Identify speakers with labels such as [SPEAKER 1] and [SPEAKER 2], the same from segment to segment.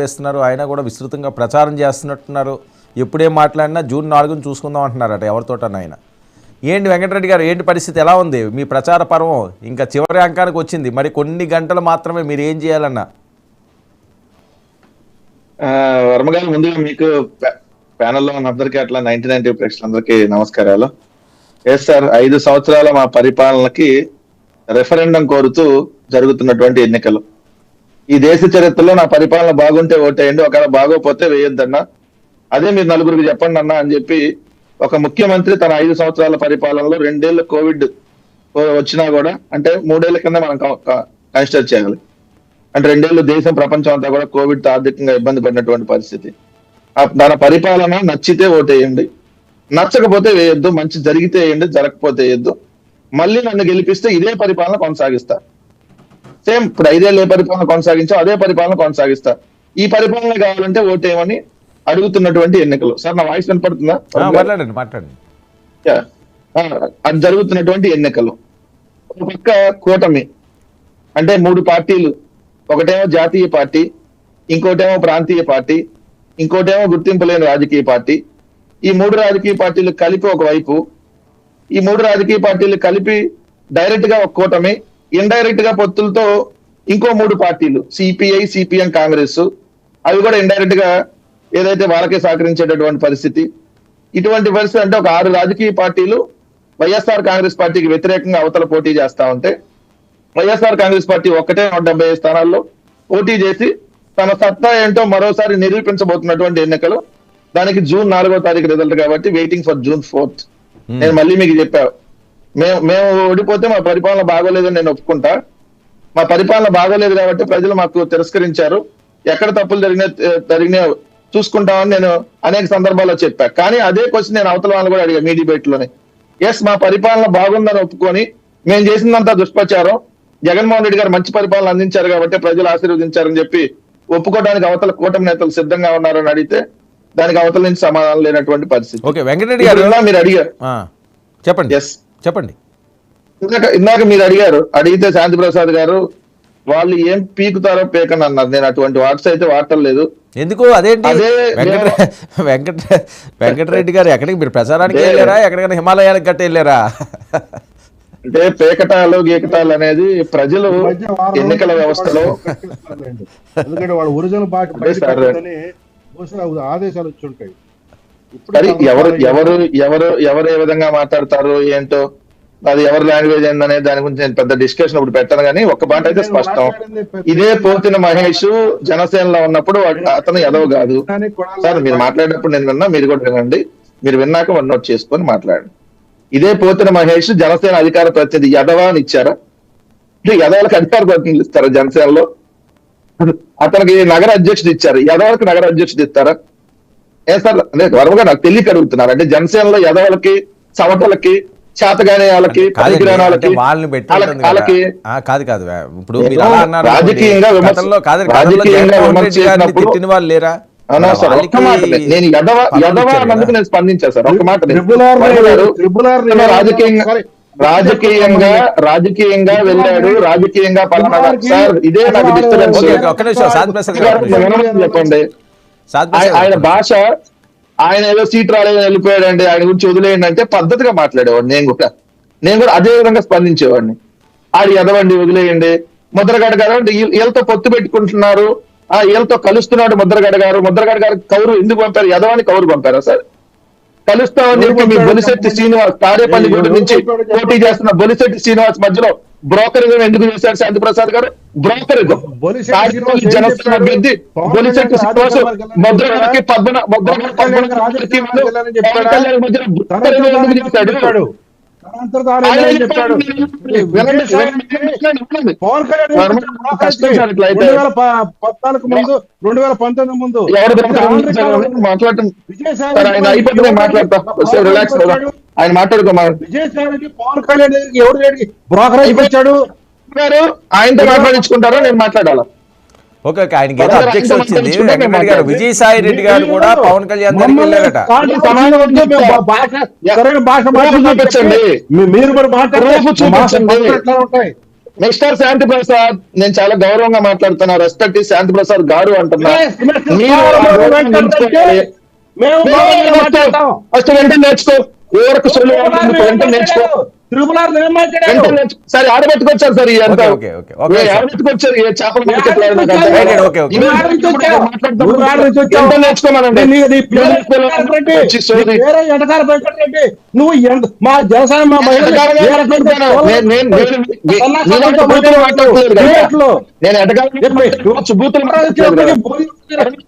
[SPEAKER 1] వేస్తున్నారు. ఆయన కూడా విస్తృతంగా ప్రచారం చేస్తున్నట్టున్నారు. ఎప్పుడేం మాట్లాడినా జూన్ 4ని చూసుకుందాం అంటున్నారట ఎవరితోటన్నా ఆయన. ఏంటి వెంకటరెడ్డి గారు, ఏంటి పరిస్థితి, ఎలా ఉంది మీ ప్రచార పర్వం? ఇంకా చివరి అంకానికి వచ్చింది, మరి కొన్ని గంటలు మాత్రమే. మీరు ఏం చేయాలన్నా?
[SPEAKER 2] వర్మ గారు, ముందుగా మీకు ప్యానెల్లో ఉన్న అందరికీ, అట్లా 90 ప్రేక్షకులందరికీ నమస్కారాలు. ఎస్ సార్, 5 సంవత్సరాల మా పరిపాలనకి రెఫరెండం కోరుతూ జరుగుతున్నటువంటి ఎన్నికలు. ఈ దేశ చరిత్రలో నా పరిపాలన బాగుంటే ఓటేయండి, ఒకవేళ బాగోపోతే వేయొద్దన్నా, అదే మీరు నలుగురికి చెప్పండి అన్నా అని చెప్పి ఒక ముఖ్యమంత్రి తన 5 సంవత్సరాల పరిపాలనలో 2 ఏళ్ళు కోవిడ్ వచ్చినా కూడా, అంటే 3 ఏళ్ల కింద మనం కన్సిడర్ చేయాలి, అంటే 2 ఏళ్ళు దేశం ప్రపంచం అంతా కూడా కోవిడ్ తో ఆర్థికంగా ఇబ్బంది పడినటువంటి పరిస్థితి. దాని పరిపాలన నచ్చితే ఓటేయండి, నచ్చకపోతే వేయొద్దు, మంచి జరిగితే వేయండి, జరగకపోతే వేయొద్దు, మళ్ళీ నన్ను గెలిపిస్తే ఇదే పరిపాలన కొనసాగిస్తా. సేమ్ ఇప్పుడు 5 ఏళ్ళు ఏ పరిపాలన కొనసాగించో అదే పరిపాలన కొనసాగిస్తా. ఈ పరిపాలన కావాలంటే ఓటేయమని అడుగుతున్నటువంటి ఎన్నికలు. సార్, నా వాయిస్ వినపడుతుందా?
[SPEAKER 1] మాట్లాడండి.
[SPEAKER 2] అది జరుగుతున్నటువంటి ఎన్నికలు. ఒక పక్క కూటమి అంటే 3 పార్టీలు, ఒకటేమో జాతీయ పార్టీ, ఇంకోటేమో ప్రాంతీయ పార్టీ, ఇంకోటేమో గుర్తింపు లేని రాజకీయ పార్టీ. ఈ 3 రాజకీయ పార్టీలు కలిపి ఒకవైపు, ఈ 3 రాజకీయ పార్టీలు కలిపి డైరెక్ట్ గా ఒక కూటమి, ఇండైరెక్ట్ గా పొత్తులతో ఇంకో 3 పార్టీలు, సిపిఐ, సిపిఎం, కాంగ్రెస్, అవి కూడా ఇండైరెక్ట్ గా ఏదైతే వాళ్ళకే సహకరించేటటువంటి పరిస్థితి. ఇటువంటి పరిస్థితి అంటే ఒక 6 రాజకీయ పార్టీలు వైఎస్ఆర్ కాంగ్రెస్ పార్టీకి వ్యతిరేకంగా అవతల పోటీ చేస్తా ఉంటే, వైఎస్ఆర్ కాంగ్రెస్ పార్టీ ఒక్కటే 175 స్థానాల్లో పోటీ చేసి తన సత్తా ఏంటో మరోసారి నిరూపించబోతున్నటువంటి ఎన్నికలు. దానికి జూన్ 4వ తారీఖు రిజల్ట్ కాబట్టి వెయిటింగ్ ఫర్ జూన్ 4th. నేను మళ్ళీ మీకు చెప్పాను, మేము ఓడిపోతే మా పరిపాలన బాగోలేదని నేను ఒప్పుకుంటా. మా పరిపాలన బాగోలేదు కాబట్టి ప్రజలు మాకు తిరస్కరించారు, ఎక్కడ తప్పులు జరిగినా చూసుకుంటామని నేను అనేక సందర్భాల్లో చెప్పా. కానీ అదే క్వశ్చన్ నేను అవతల వాళ్ళు కూడా అడిగా మీ డిబేట్ లోనే. ఎస్, మా పరిపాలన బాగుందని ఒప్పుకొని మేము చేసిందంతా దుష్ప్రచారం, జగన్మోహన్ రెడ్డి గారు మంచి పరిపాలన అందించారు కాబట్టి ప్రజలు ఆశీర్వదించారని చెప్పి ఒప్పుకోవడానికి అవతల కూటమి నేతలు సిద్ధంగా ఉన్నారని అడిగితే దానికి అవతల నుంచి సమాధానం లేనటువంటి పరిస్థితి.
[SPEAKER 1] ఓకే వెంకటరెడ్డి గారు,
[SPEAKER 2] మీరు అడిగారు,
[SPEAKER 1] చెప్పండి.
[SPEAKER 2] ఎస్
[SPEAKER 1] చెప్పండి.
[SPEAKER 2] ఇందాక మీరు అడిగితే శాంతి ప్రసాద్ గారు వాళ్ళు ఏం పీకుతారో పీకని అన్నారు. నేను అటువంటి వాట్స్ అయితే వాడలేదు.
[SPEAKER 1] ఎందుకు? అదేంటి వెంకటరెడ్డి గారు, ఎక్కడికి మీరు ప్రచారానికి వెళ్ళారా? ఎక్కడికైనా హిమాలయాలకు గట్ట వెళ్ళారా?
[SPEAKER 2] అంటే పేకటాలు గీకటాలు అనేది ప్రజలు ఎన్నికల వ్యవస్థలో,
[SPEAKER 3] ఎందుకంటే వాళ్ళు ఒరిజినల్ ఆదేశాలు వచ్చి ఉంటాయి.
[SPEAKER 2] ఎవరు ఏ విధంగా మాట్లాడతారు ఏంటో, అది ఎవరి లాంగ్వేజ్ ఏందనే దాని గురించి నేను పెద్ద డిస్కషన్ ఇప్పుడు పెట్టాను. కానీ ఒక్క మాట అయితే స్పష్టం, ఇదే పోతిన మహేష్ జనసేనలో ఉన్నప్పుడు అతను ఎదవ కాదు సార్. మీరు మాట్లాడినప్పుడు నేను విన్నా, మీరు కూడా వినండి, మీరు విన్నాక వన్ నోట్ చేసుకొని మాట్లాడండి. ఇదే పోతిన మహేష్ జనసేన అధికార ప్రతినిధి ఎదవా అని ఇచ్చారా? ఎదవలకు అధికార ప్రతినిధులు ఇస్తారా జనసేనలో? అతనికి నగర అధ్యక్షుడు ఇచ్చారు, ఎదవలకు నగర అధ్యక్షుడు ఇస్తారా? ఏ సార్, అంటే త్వరగా నాకు తెలియక అడుగుతున్నారు. అంటే జనసేనలో ఎదవలకి, చవటలకి, చేతగానే వాళ్ళకి, పనికిరానాలకి
[SPEAKER 1] కాదు కాదు ఇప్పుడు
[SPEAKER 2] రాజకీయంగా
[SPEAKER 1] తిట్టిన వాళ్ళు లేరా?
[SPEAKER 2] నేను ఎదవా అన్నందుకు నేను స్పందించాను సార్. ఒక మాట, రాజకీయంగా వెళ్ళాడు, రాజకీయంగా సార్ ఇదే నాకు డిస్టర్బెన్స్. చెప్పండి, ఆయన భాష, ఆయన ఏదో సీట్ రాలేదని వెళ్ళిపోయాడండి, ఆయన గురించి వదిలేయండి అంటే పద్ధతిగా మాట్లాడేవాడు. నేను కూడా అదే విధంగా స్పందించేవాడిని. ఆడు ఎదవండి, వదిలేయండి. ముద్రగడ గారు అంటే వీళ్ళతో పొత్తు పెట్టుకుంటున్నారు, వీళ్ళతో కలుస్తున్నాడు ముద్రగడ గారు కౌరు ఎందుకు పంపారు? ఎదవాని కౌరు పంపారా సార్? కలుస్తామని చెప్పి మీ బొలిశెట్టి శ్రీనివాస్ తాడేపల్లిగూడ నుంచి పోటీ చేస్తున్న బొలిశెట్టి శ్రీనివాస్ మధ్యలో బ్రోకరిజం ఎందుకు చేశారు శాంతి ప్రసాద్ గారు? బ్రోకరిజం జనసేన అభ్యర్థి బొలిశెట్టి శ్రీనివాస్ ముద్రగడకి ఎందుకు చేశాడు?
[SPEAKER 3] పవన్ కళ్యాణ్ 2014 ముందు 2019 ముందు
[SPEAKER 2] ఆయన మాట్లాడుకోమా.
[SPEAKER 3] విజయసాయి పవన్ కళ్యాణ్ ఎవరు బ్రోకర్ అయిపోయాడు?
[SPEAKER 2] ఆయనతో మాట్లాడించుకుంటారో నేను మాట్లాడాలా?
[SPEAKER 1] ఓకే, ఆయనకి ఏదో అబ్జెక్షన్ వచ్చింది. వెంకటరెడ్డి గారు, విజయసాయి రెడ్డి గారు కూడా పవన్ కళ్యాణ్ దగ్గరికి వెళ్ళారట.
[SPEAKER 3] భాష చూపించండి, మీరు కూడా మాట్లాడారు.
[SPEAKER 2] మిస్టర్ శాంతి ప్రసాద్, నేను చాలా గౌరవంగా మాట్లాడుతున్నా, రెస్పెక్ట్ శాంతి ప్రసాద్ గారు అంటున్నా. మీరు ఫస్ట్ వెంటనే నేర్చుకో, ఎవరికి సొల్లు వెంటనే నేర్చుకో. సరే ఆడబెట్టుకొచ్చారు సార్, ఆడబెట్టుకొచ్చారు ఏ చేపలు నేర్చుకోమనండి.
[SPEAKER 3] నువ్వు మా జనసేన మా
[SPEAKER 2] నేను ఎటకాలు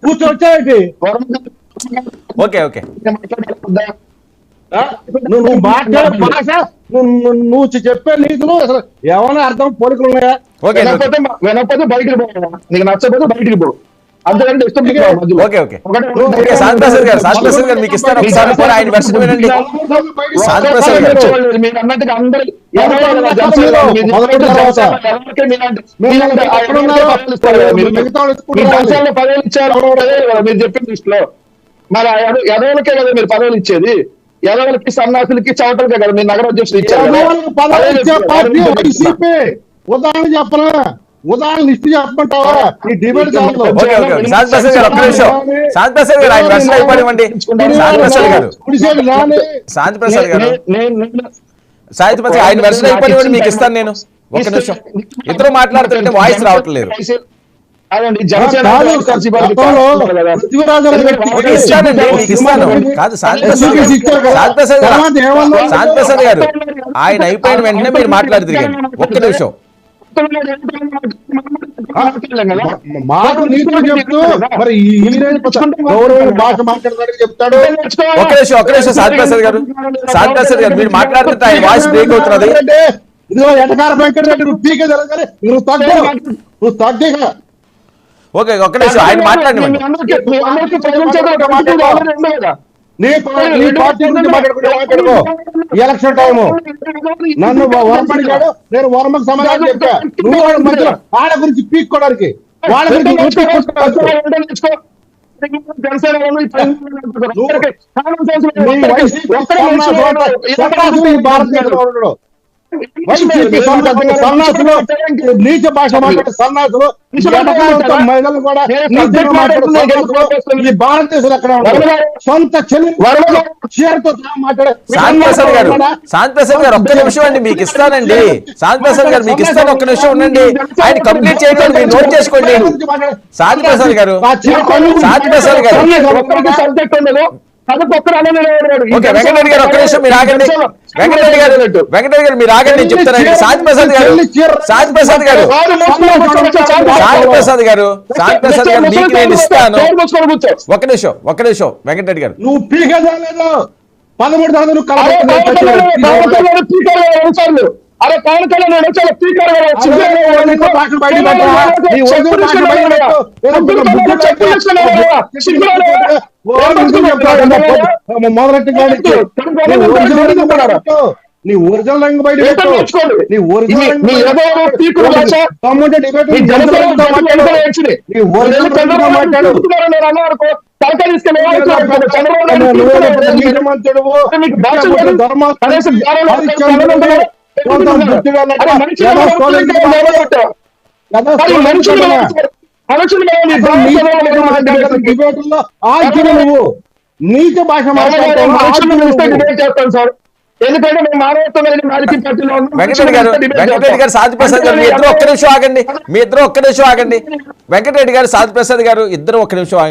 [SPEAKER 3] కూర్చొచ్చాయి.
[SPEAKER 1] ఓకే ఓకే
[SPEAKER 3] నువ్వు మాట్లాడే భాష, నువ్వు చెప్పే నీతులు అసలు ఏమైనా అర్థం పోలికలు ఉన్నాయా?
[SPEAKER 2] వినకపోతే బయటికి పో, నీకు నచ్చకపోతే బయటికి పో, అంతకంటే ఇష్టం.
[SPEAKER 1] ఓకే ఓకే ఓకే శాంతి ప్రసాద్ గారు, శాంతి ప్రసాద్ గారు మీకు ఇస్తాను ఒకసారి కూడా ఆయన వెర్షన్ వినండి. శాంతి ప్రసాద్ గారు
[SPEAKER 2] మీరు అన్నట్టుగా అందరూ పదవులు ఇచ్చారు మీరు చెప్పిన దృష్టిలో. మరి ఎదవులకే కదా మీరు పదవులు ఇచ్చేది, ఎదవులకి సన్నాసులకి చవటలకే కదా మీరు నగర అధ్యక్షులు ఇచ్చారు.
[SPEAKER 3] ఉదాహరణ చెప్పరా, ఉదాహరణ లిస్ట్ చెప్పమంటావా? ఈ డిబేట్
[SPEAKER 1] శాంతి ప్రసాద్ గారు ఒక్క నిమిషం, శాంతి ప్రసాద్ గారు ఆయన వెర్షన్ అయిపోనివ్వండి. శాంతి ప్రసాద్ గారు, శాంతి ప్రసాద్ గారు, శాంతి ప్రసాద్ ఆయన వెర్షన్ అయిపోనివ్వండి, మీకు ఇస్తాను నేను. ఒక్క నిమిషం, ఇద్దరు మాట్లాడుతుంటే వాయిస్ రావట్లేదు.
[SPEAKER 2] జనసేన
[SPEAKER 1] ఇస్తానండి మీకు ఇస్తాను. కాదు శాంతి ప్రసాద్ గారు ఆయన అయిపోయిన వెంటనే మీరు మాట్లాడి తిరిగారు. ఒక్క నిమిషం,
[SPEAKER 3] మాకు నీతులు చెప్తూ మరి గౌరవ భాష మాట్లాడడానికి చెప్తాడు.
[SPEAKER 1] ఒక్క నిమిషం శాంతి ప్రసాద్ గారు, శాంతి ప్రసాద్ గారు మీరు మాట్లాడుతుంటే ఆయన వాయిస్ బ్రేక్ అవుతున్నది.
[SPEAKER 3] ఇదిగో ఎటకార వెంకటరెడ్డి, నువ్వు పీకే జరగాలి, నువ్వు తగ్గ.
[SPEAKER 1] ఓకే ఒక్క నిమిషం ఆయన మాట్లాడినండి.
[SPEAKER 3] నీ పార్టీ గురించి మాట్లాడుకో. ఎలక్షన్ టైము నన్ను వరమడిగాడు, నేను వరమకు సమాధానం చెప్పా. నువ్వు మధ్యలో వాళ్ళ గురించి పీక్కోవడానికి, వాళ్ళ గురించి భారతదేశంలో సన్నాసులు, నీచ భాష మాట్లాడే సన్నాసులు, మహిళలు కూడా ఈ భారతదేశంలో ఎక్కడ సొంత చీరతో మాట్లాడే
[SPEAKER 1] శాంతి ప్రసాద్ గారు ఒక్క నిమిషం అండి మీకు ఇస్తానండి. శాంతి ప్రసాద్ గారు మీకు ఇస్తాను, ఒక్క నిమిషం ఉండండి. ఆయన కంప్లీట్ చేయండి, మీరు నోట్ చేసుకోండి. శాంతి ప్రసాద్ గారు, శాంతి ప్రసాద్ గారు, వెంకటరెడ్డి గారు ఒక్క నిమిషం మీరు ఆగండి. వెంకటరెడ్డి గారు మీరు ఆగండి, చెప్తానండి. శాంతి ప్రసాద్ గారు, శాంతి ప్రసాద్ గారు, శాంతి ప్రసాద్ గారు, శాంతి ప్రసాద్ గారు మీకు నేను ఇస్తాను. ఒక్క నిమిషం వెంకటరెడ్డి గారు,
[SPEAKER 3] నువ్వు పీకలేదు 13
[SPEAKER 2] అరే పవన్ కళ్యాణ్
[SPEAKER 3] మొదలెట్టి నీ ఒరిజినల్ రంగు బయట నీ ఒరిజినల్ నువ్వు నీచ భాష
[SPEAKER 2] చేస్తాను సార్. ఎందుకంటే మేము మానవత్వం రాజకీయ పార్టీలో
[SPEAKER 1] వెంకటరెడ్డి గారు, శాంతి ప్రసాద్ గారు మీ ఇద్దరు ఒక్క నిమిషం ఆగండి. వెంకటరెడ్డి గారు, శాంతి ప్రసాద్ గారు ఇద్దరు ఒక్క నిమిషం ఆగండి.